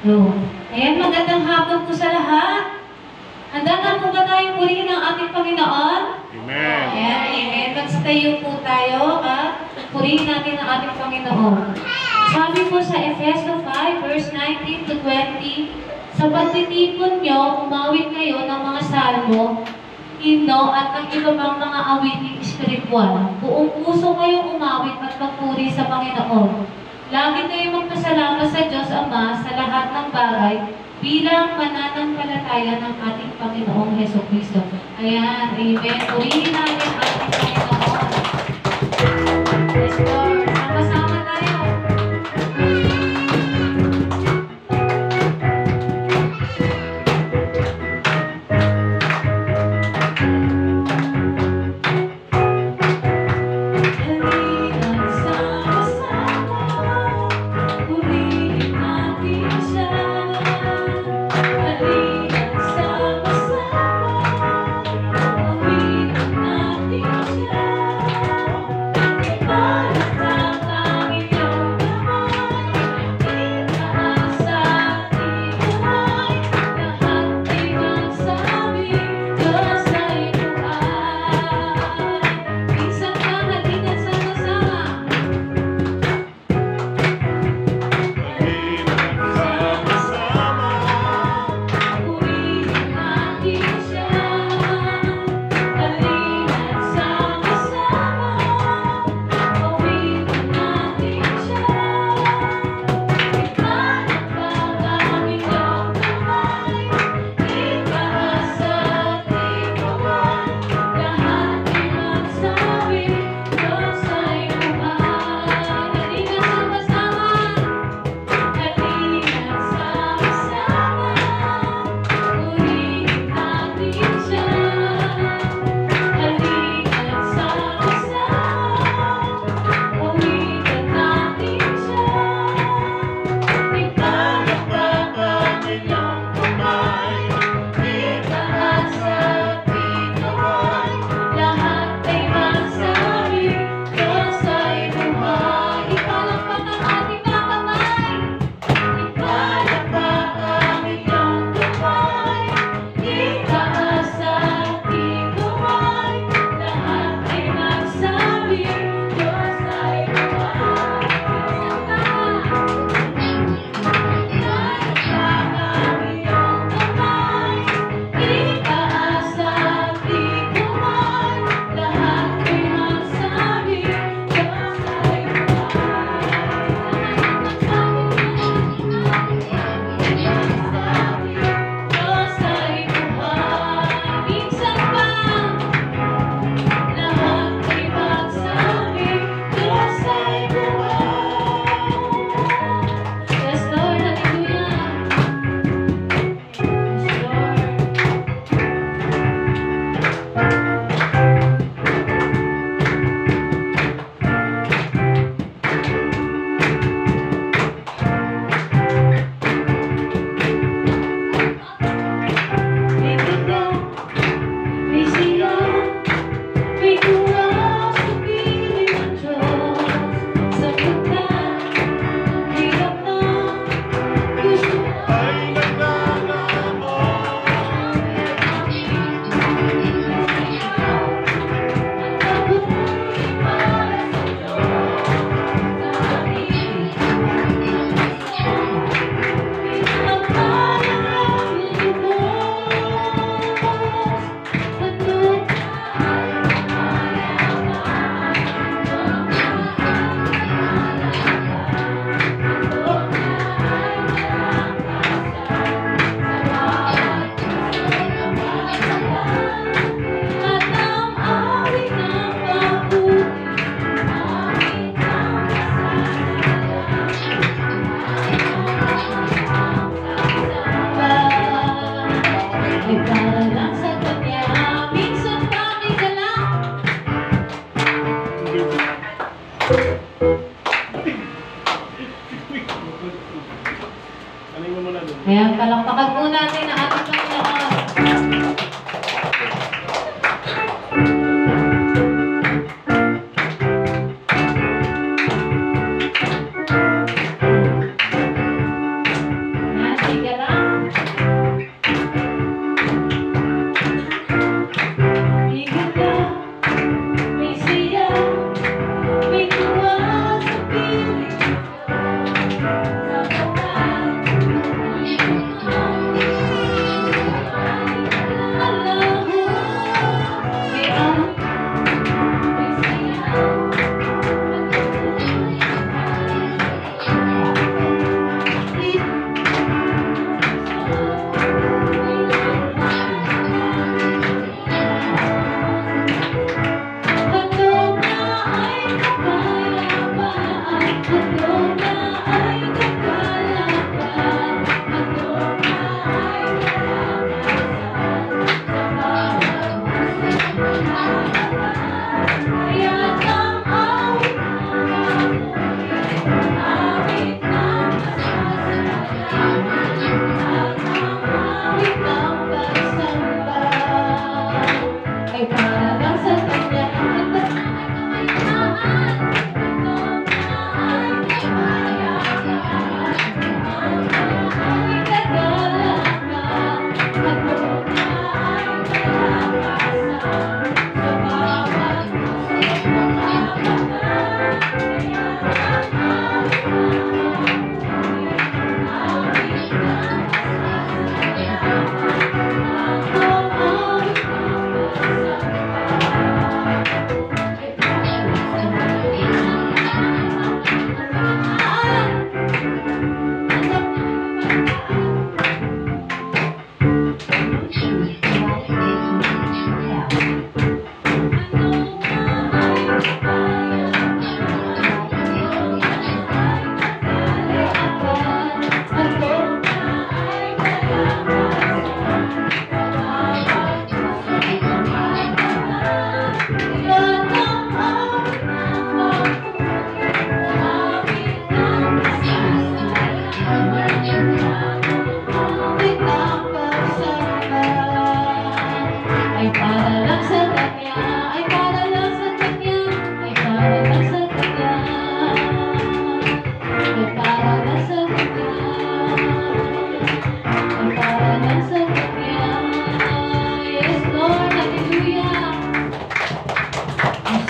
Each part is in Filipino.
So, ayan, magandang hapon po sa lahat. Handa na po ba tayong purihin ang ating Panginoon? Amen. Ayan, amen. Magstayo po tayo at purihin natin ang ating Panginoon. Sabi po sa Efeso 5, verse 19 to 20, sa pagtitipon nyo, umawit kayo ng mga salmo, himno at ng iba pang mga awiting espiritual. Buong puso kayong umawit at magpuri sa Panginoon. Lagi kayong magpasalamat sa Diyos Ama sa lahat ng bagay bilang pananampalataya ng ating Panginoong Hesukristo. Ayan, amen. Purihin natin ang ating Panginoon. Yes, Lord. Sama-sama tayo. Thank you.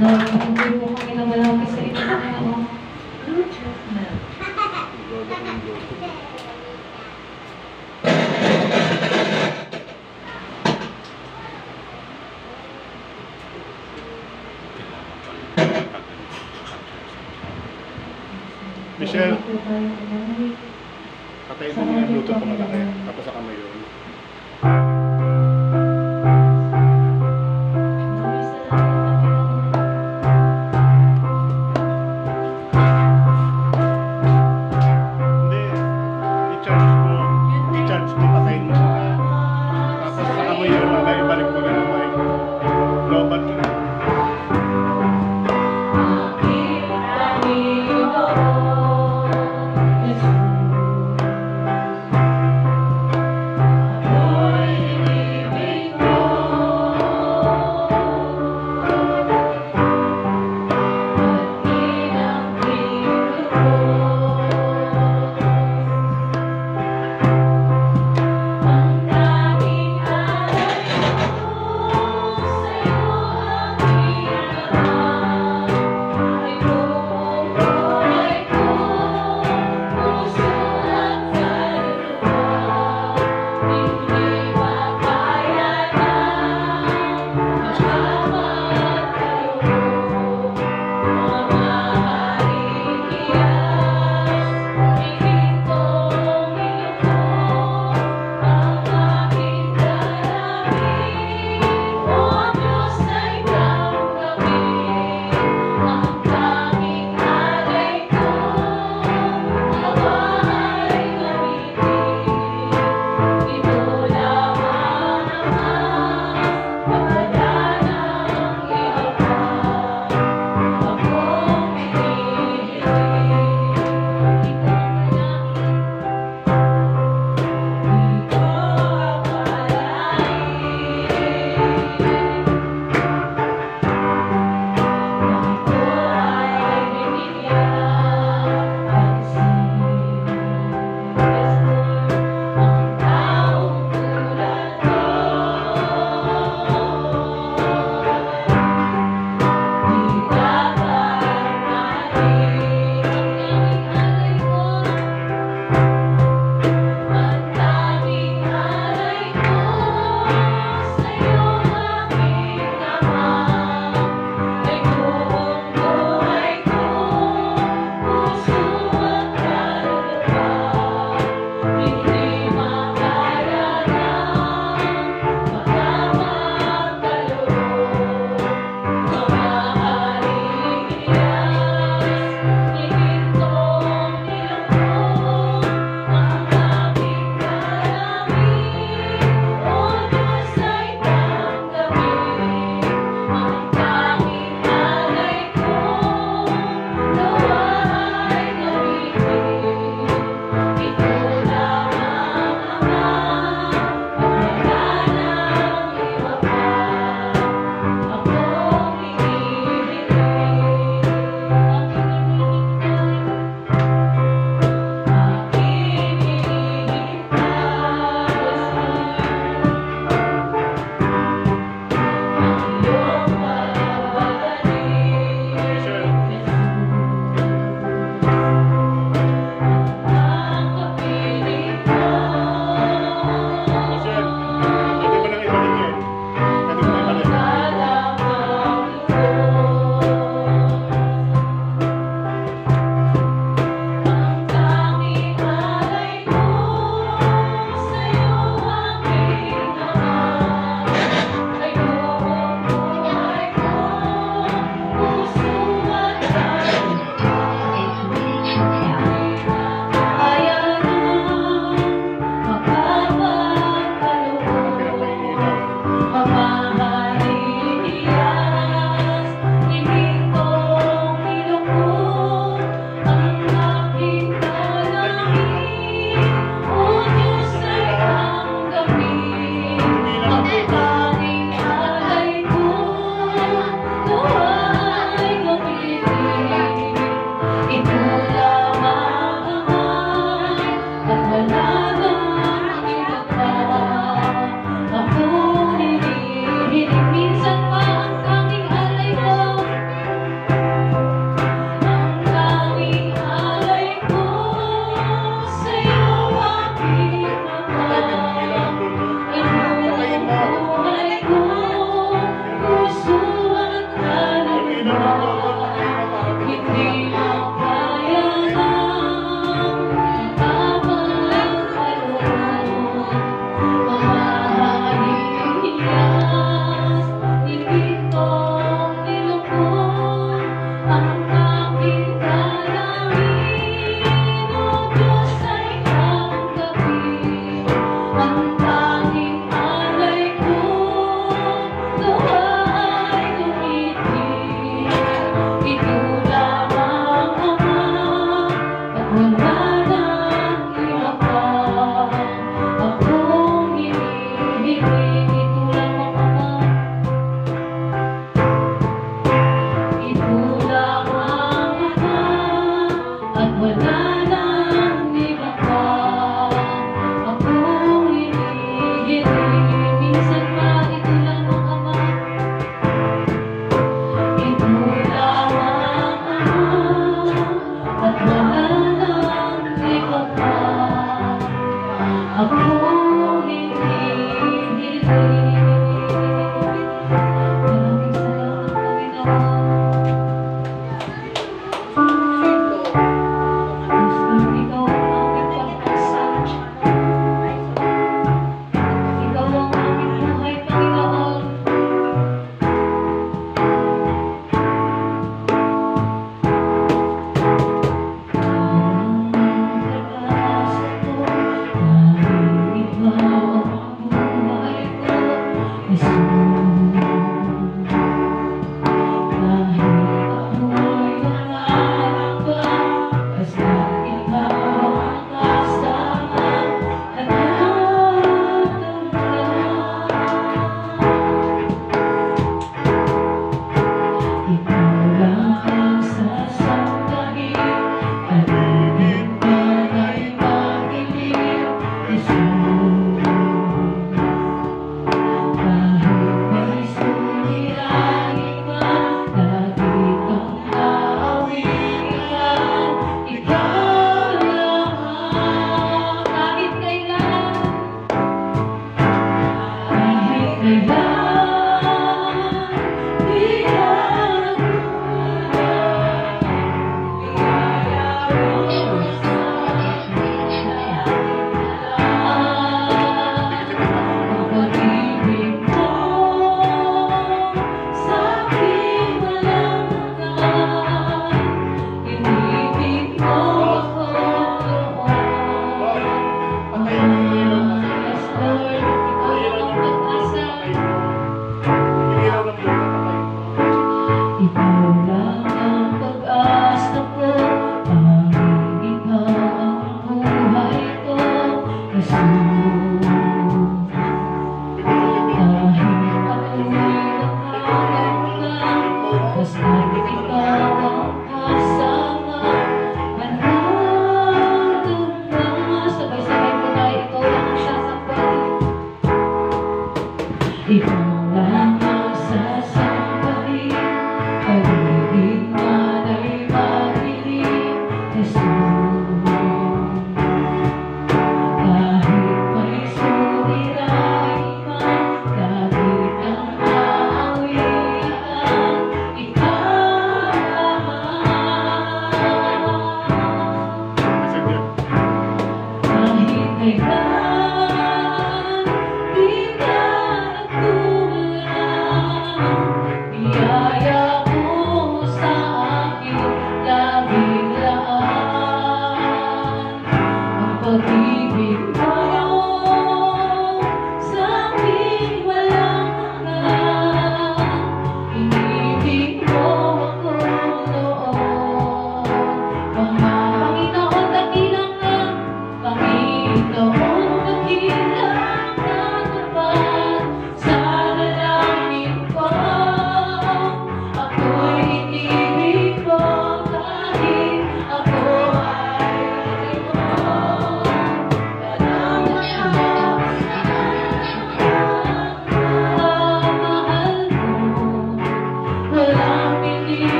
Lord, hindi po kami na malapit sa inyo, Panginoon. Michelle, patayin mo muna yung Bluetooth ko malaki. Tapos sa kamay yun. Hindi. I-charge mo. I-charge mo, patayin mo muna. Tapos sa kamay yun, ibalik mo ganun mic. Lobat ko na.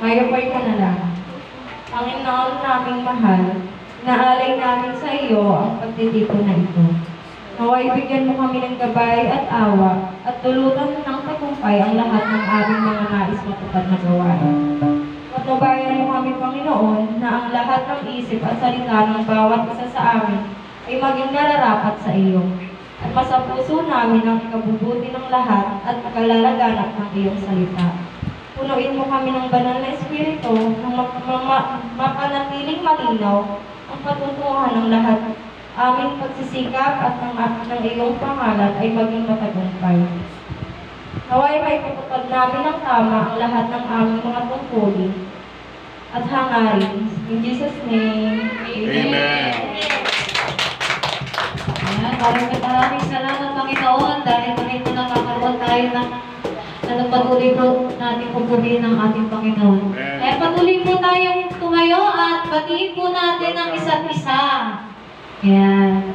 Mayabay ka na lang. Panginoon naming mahal, naalay namin sa iyo ang pagtitipon na ito. Naway bigyan mo kami ng gabay at awa at tulutan mo ng tagumpay ang lahat ng aming mga nais matupad na gawain. Patubayan mo kami, Panginoon, na ang lahat ng isip at salita ng bawat isa sa amin ay maging nararapat sa iyo. At masapuso namin ang ikabubuti ng lahat at pagkalalaganap ng iyong salita. Punuin mo kami ng banal na espiritu nang mapanatiling malinaw ang patutunguhan ng lahat. Aming pagsisikap at ng iyong pangalan ay maging matagumpay. Naway maipatupad namin ng tama ang lahat ng aming mga tungkulin at hangarin. In Jesus' name, Amen. Ayan, maraming salamat, Panginoon, dahil ganito nakakaroon tayo ng patuloy po natin pupurihin ng ating Panginoon. Kaya patuloy po tayong tumayo at batiin po natin ang isa't isa. Ayan.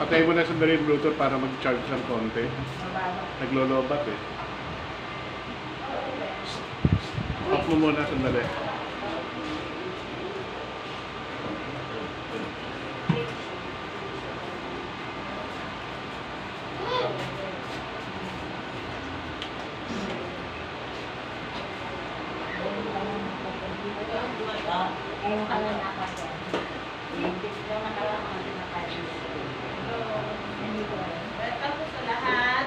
Patay mo na sandali yung Bluetooth para mag-charge ng konti. Naglolobat eh. Stop mo muna sandali. Welcome sa lahat.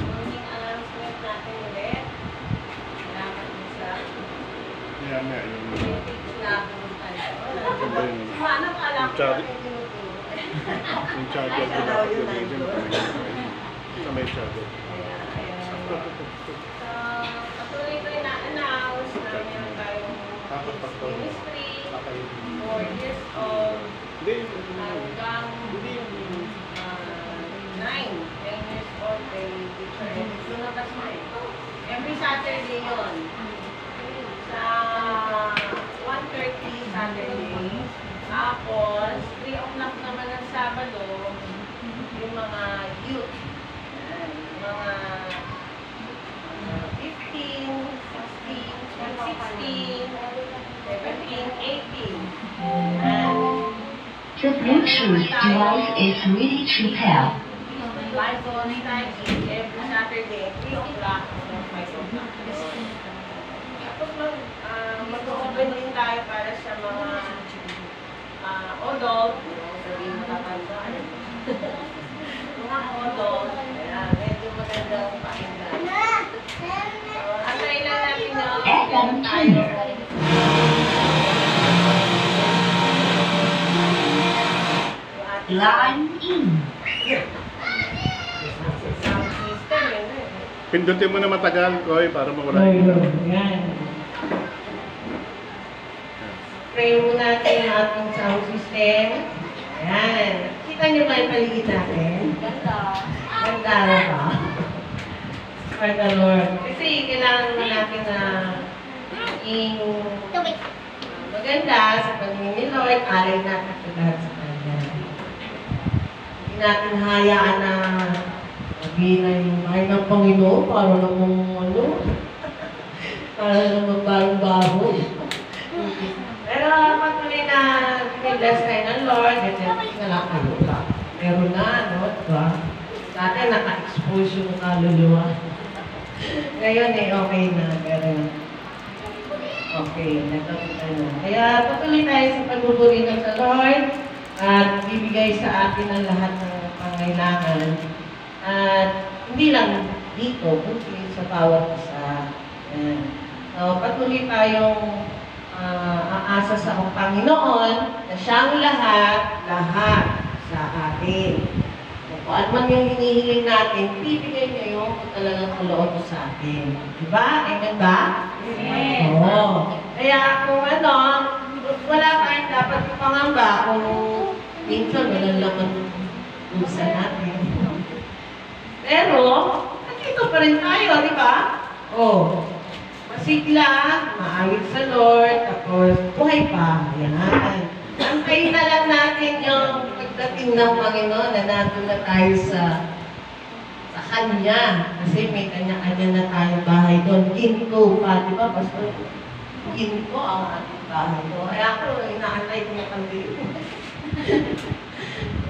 Morning announcement natin ulit. Salamat mo sa Yan na, yung Ano ka lang? yung charger ko dapat gamitin ko. Sa may charger. So, patuloy ko na-announce na meron tayong ministry, 4 years old, hanggang 9 years old kay Teacher Lumabas mo ito. Every Saturday yun. Sa 1:30 Saturday. Tapos, 3 o'clock naman ng Sabado, yung mga youth. Ayan, mga 15, 16, 16, 17, 18. Ayan. The Bluetooth device is ready to pair. Live on time every Saturday, 3 o'clock hanggang 5 o'clock. Tapos mag-open din tayo para sa mga adult, sabihin matatanda. Mga adult, medyo magandang pakinggan. Antayin lang natin na kailan tayo. Line in. Sound system, yun eh. Pindutin mo na matagal, Koy, para mawala. Yan. Pray mo natin ang ating sound system. Ayan. Kita niyo ba yung paligid natin? Ganda. Ganda na ba? For the Lord. Kasi kailangan mo natin na maging maganda sa paningin ni Lord. Alay natin sa lahat sa Kanya. Hindi natin hayaan na sabihin na yung bahay ng Panginoon para namang para namang barong-baro. Pero patuloy na bless tayo ng Lord, at na lang kayo lang. Meron na, no? Diba? Dati naka-expose yung kaluluwa. Ngayon okay na, pero okay, nagkakita na. Kaya patuloy tayo sa pagbuburi ng sa Lord at bibigay sa atin ang lahat ng pangailangan. At hindi lang dito, kundi sa bawat isa. So, patuloy tayong aasa sa Panginoon na siyang lahat sa atin. Kung ano man yung hinihiling natin, bibigay niya yung talagang kaloob sa atin. Diba? Amen ba? Yes. Oo. Kaya kung wala tayong dapat ipangamba kung minsan walang laman pusa natin. Pero, nandito pa rin tayo, di ba? Oo. Masigla, maayos sa Lord, tapos buhay pa. Yan. Antayin na lang natin yung pagdating ng Panginoon na nandun na tayo sa Kanya. Kasi may kanya-kanya na tayong bahay doon. Ginto pa, di ba? Pastor, ginto ang ating bahay doon. Kaya ako, inaantay ko na kami.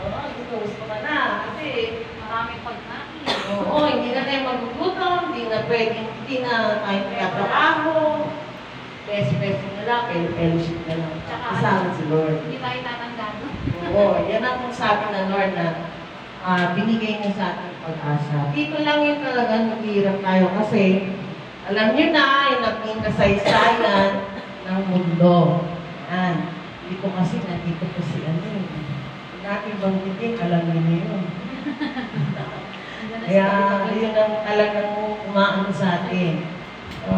Oo, gusto ka na. Kasi Maraming pagkain. oo, hindi na tayo magugutom, hindi na tayo magkatrabaho. Best-best na lang, fellowship na lang. Kasama si Lord. Hindi tayo tatandaan. Oo, yan ang sabi ng Lord na binigay niya sa ating pag-asa. Dito lang yun talaga naghihirap tayo kasi alam niyo na, yung naging kasaysayan ng mundo. Yan. Dito kasi nandito po si natin banggitin, alam niyo yun. Kaya yun ang talagang umaano sa atin. So,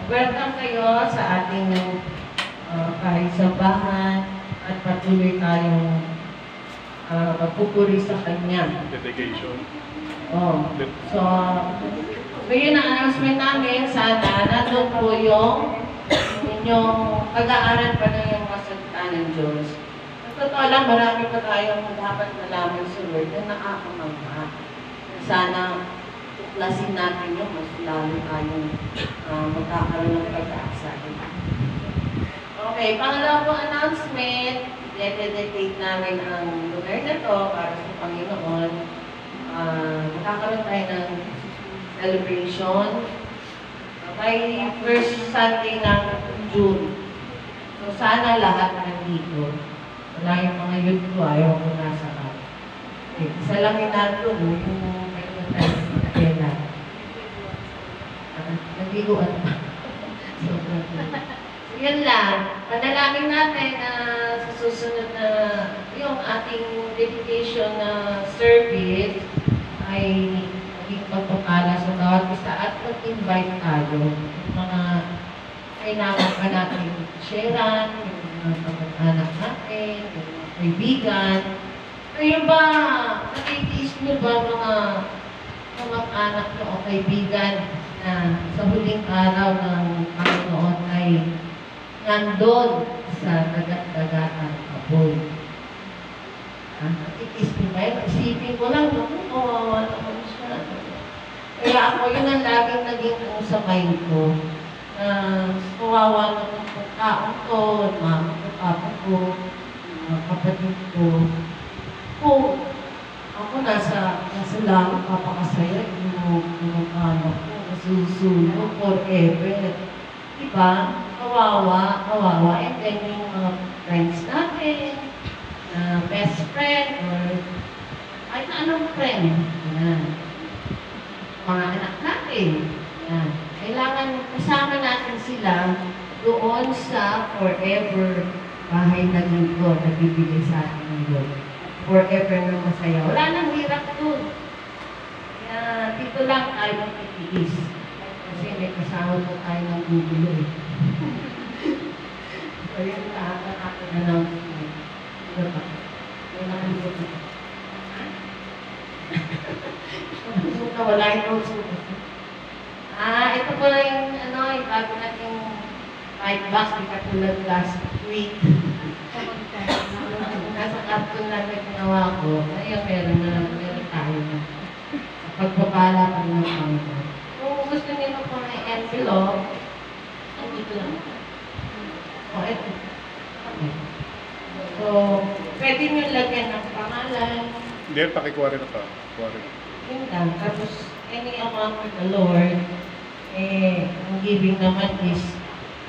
welcome kayo sa ating kahisabahan at patuloy tayong magpupuri sa Kanya. Dedication. Oh. So yun ang announcement namin. Sana nandun po yung inyong pag-aaral pa na yung kasalita ng Diyos. Sa totoo lang, marami pa tayong dapat malaman sa Lord na nakakamangha. Sana tuklasin natin yung mas lalo tayong magkakaroon ng pag-asa. Okay, pangalawa po announcement. Dedicate namin ang lugar na to para sa Panginoon. Magkakaroon tayo ng celebration by first Sunday ng June. So sana lahat nandito. Wala yung mga youth ko, ayaw ko nasa ka. Isa lang yung nato, yung kaya nabiguan pa. So yun lang. Panalangin natin na sa susunod na yung ating dedication na service ay maging pagpapala sa bawat isa at mag-invite tayo. Yung mga kailangan pa natin sharean, yung mga pag-anak natin, yung mga kaibigan. Kayo ba, nakikis nyo ba mga anak nyo o kaibigan na sa huling araw ng Panginoon ay nandun sa dagat-dagatan abog. Isipin ko lang, kawawa naman siya. Kaya ako, yun ang laging naging sa mind ko. Na kawawa naman po taong to, mama ko, papa ko, mga kapatid ko. Kung ako nasa langit, papakasaya, yung anak ko, nasusulo forever. Diba? Kawawa. And then yung mga friends natin, best friend, or kahit na anong friend. Yan. Mga anak natin. Yan. Kailangan kasama natin sila doon sa forever bahay na linggo na bibigay sa atin ng Lord. Forever na masaya. Wala nang hirap doon. Kaya dito lang tayo magtitiis. Kasi may kasama po tayo ng gugulo eh. So yun nakakatakin na lang. Ano ba? Wala kang gugulo. Wala yung roads mo. Ito po lang yung yung bago nating fight box, di katulad last week. Nasa cartoon lang na ginawa ko, ayun, meron tayo na. Pagpapala pa ng Panginoon. Kung gusto niyo po ng envelope, dito lang. Ito. Okay. So, pwede niyo lagyan ng pangalan. Hindi, pakikuha rin ako. Yun lang. Tapos, any amount with the Lord, ang giving naman is,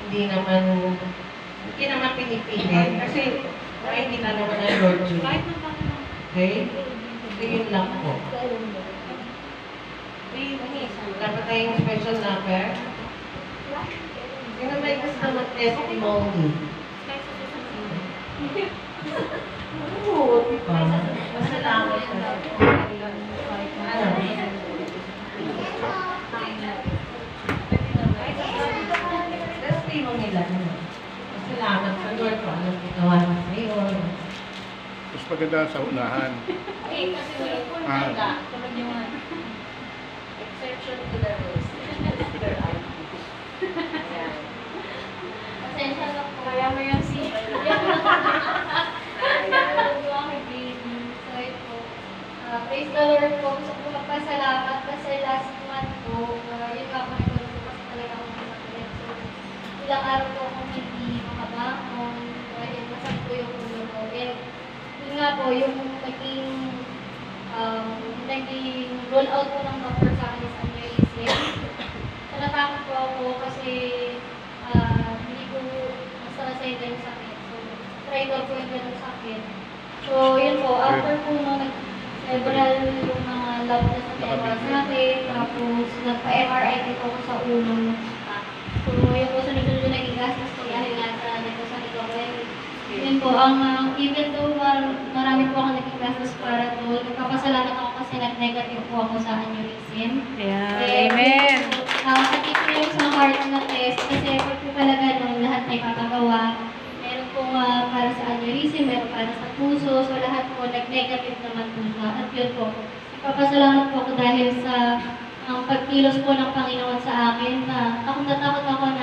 hindi naman pinipilit. Kasi, hindi na naman ang Lord yun. Okay? So, yun lang po. Dapat tayong special number. Sino may gusto mag-testimony? Oo, diba? Masalamat na. Testimony lang. Masalamat sa Lord kung anong ginawa na sa iyo. Mas maganda sa unahan. Kasi wala po na exception to the rules. Pasensya lang po. Kaya mo yung si. Praise the Lord po. Gusto ko magpasalamat kasi last month po, yun nga po nagkaroon po kasi talaga akong masakit. So, ilang araw po akong hindi makabangon. Yun, masakit po yung ulo ko. And yun nga po, yung naging roll out po ng doctor sa akin is aneurysm. So, natakot po ako kasi hindi ko masarasay yung sakit. So, traitor po yung ganun sakit. So, yun po, after po several yung mga lab na sa tinawas natin, tapos nagpa-MRI din po ako sa ulo. So, yun po, sunod-sunod yung naging gastos ko dahil nga sa nagkasakit ako. Yun po, even though marami po ako naging gastos para doon, nagpapasalamat ako kasi nag-negative po ako sa aneurysm. Yeah. Amen! Pati po yung sa heart na test, kasi pag po talaga nung lahat may papagawa, meron po para sa aneurysm, meron para sa puso, so lahat po nag-negative naman po siya. At yun po, nagpapasalamat po ako dahil sa pagkilos po ng Panginoon sa akin na takot na takot ako na